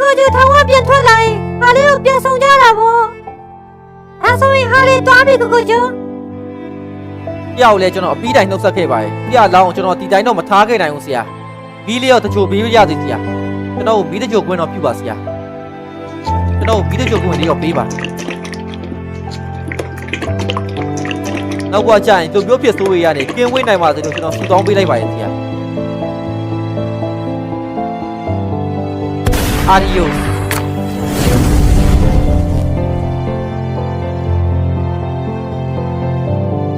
哥就他我变出来，哈利又变送家了不？他所以哈利抓比哥哥就。 ပြောက်လဲကျွန်တော်အပြီးတိုင်းနှုတ်ဆက်ခဲ့ပါတယ်ပြလောင်းကျွန်တော်ဒီတိုင်းတော့မထားခဲ့နိုင်ဘူးဆရာမီးလေးတော့တချို့ပေးရသေးဆရာကျွန်တော်မီးတချို့ကွင်းတော့ပြုပါဆရာကျွန်တော်မီးတချို့ကွင်းလေးတော့ပေးပါနောက်ကကြာရင်သူပြောဖြစ်ဆိုးရရတယ်ကင်းဝေးနိုင်ပါစေလို့ကျွန်တော်ဆူတောင်းပေးလိုက်ပါတယ်ဆရာအာဒီယို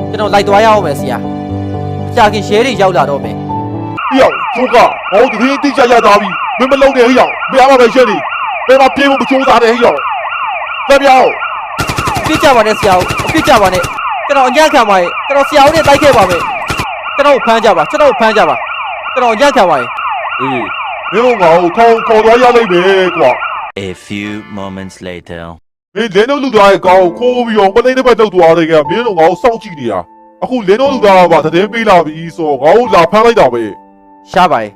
ကျွန်တော်လိုက်သွားရအောင်မယ်ဆရာအကြာခင်ရှဲတွေရောက်လာတော့မယ် ဟေ့ယောချိုးကဟောဒီရင်းတိကျရသွားပြီမင်းမလုံးနဲ့ဟေ့ယောမရပါပဲရှင်းနေဘယ်မှာပြေးဖို့မချိုးသားတယ်ဟေ့ယောသက်ပြောင်း အပြစ်ကြပါနဲ့ဆရာအပြစ်ကြပါနဲ့ကျွန်တော်အညံ့ခံပါရဲ့ကျွန်တော်ဆရာဦးနဲ့တိုက်ခဲ့ပါမယ်ကျွန်တော်ဖမ်းကြပါကျွန်တော်ဖမ်းကြပါကျွန်တော်အညံ့ခံပါရဲ့ အေးမင်းတို့ငါ့ကိုခေါ်သွားရလိုက်မယ်ကွာ A few moments later. မင်းလင်းတို့လူသားရဲ့ကောင်းကိုခိုးပြီးတော့ပသိန်းတစ်ပတ်တုတ်သွားတယ်ကမင်းတို့ငါ့ကိုစောင့်ကြည့်နေတာအခုလင်းတို့လူသားကပါသတင်းပေးလာပြီဆိုတော့ငါ့ကိုလာဖမ်းလိုက်တာပဲ ရှားပါရဲ့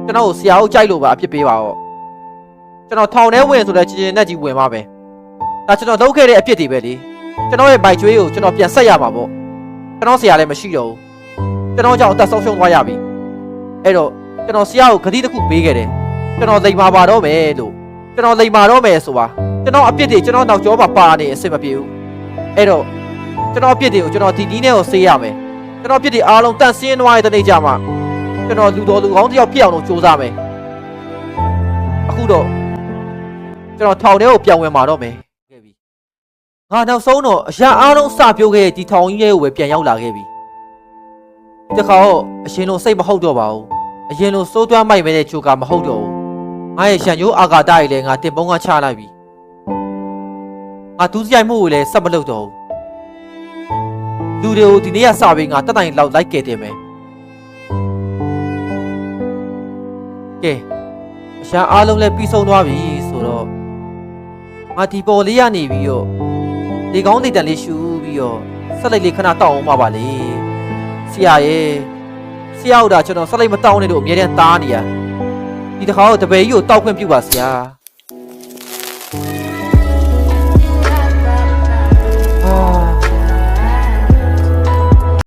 ကျွန်တော်ဆရာဦးကြိုက်လို့ပါအပြစ်ပေးပါတော့ကျွန်တော်ထောင်ထဲဝင်ဆိုတဲ့ချင်းချင်းနဲ့ကြီးဝင်ပါပဲဒါကျွန်တော်လုပ်ခဲ့တဲ့အပြစ်တွေပဲလေကျွန်တော်ရဲ့ဘိုက်ကျွေးကိုကျွန်တော်ပြန်ဆက်ရမှာပေါ့ကျွန်တော်ဆရာလည်းမရှိတော့ဘူးကျွန်တော်ကြောင့်အသက်ဆုံးရှုံးသွားရပြီအဲ့တော့ကျွန်တော်ဆရာကိုဂတိတစ်ခုပေးခဲ့တယ်ကျွန်တော်လိမ်မာပါတော့မယ်လို့ကျွန်တော်လိမ်မာတော့မယ်ဆိုပါကျွန်တော်အပြစ်တွေကျွန်တော်နောက်ကျောပါနေအစ်မပြေဘူးအဲ့တော့ကျွန်တော်အပြစ်တွေကိုကျွန်တော်ဒီနီးနဲ့ကိုဆေးရမယ်ကျွန်တော်အပြစ်တွေအားလုံးတန့်စင်းသွားတဲ့နေ့ကြမှာကျွန်တော်လူတော်လူကောင်းတယောက်ဖြစ်အောင်လို့စူးစမ်းမယ်အခုတော့ကျွန်တော်ထောင်ထဲကိုပြန်ဝင်มาတော့မယ်ခဲ့ပြီငါနောက်ဆုံးတော့အရာအားလုံးစပြိုးခဲ့ဒီထောင်ကြီးရဲ့ကိုပဲပြန်ရောက်လာခဲ့ပြီဒီခါတော့အရှင်တို့စိတ်မဟုတ်တော့ပါဘူးအရင်လိုစိုးသွမ်းမိုက်မဲတဲ့ချိုကမဟုတ်တော့ဘူးငါရဲ့ရှန်ညိုးအာကာတကြီးလည်းငါတင်ပုံးကချလိုက်ပြီငါဒူးစရိုက်မှုကိုလည်းဆက်မလုပ်တော့ဘူးလူတွေကိုဒီနေ့ကစပြီးငါတက်တိုင်လောက်လိုက်ခဲ့တယ်မယ်ကဲအရာအားလုံးလည်းပြီးဆုံးသွားပြီဆိုတော့ငါဒီပေါ်လေးရနေပြီးတော့လေကောင်းနေတန်လေးရှူပြီးတော့ဆက်လိုက်လေးခဏတောက်အောင်ပါလေဆရာရဲ့ဆရာတို့ဒါကျွန်တော်ဆက်လိုက်မတောင်းနဲ့လို့အမြဲတမ်းတားနေရဒီတစ်ခါတော့တပည့်ကြီးကိုတောက်ခွင့်ပြုပါဆရာ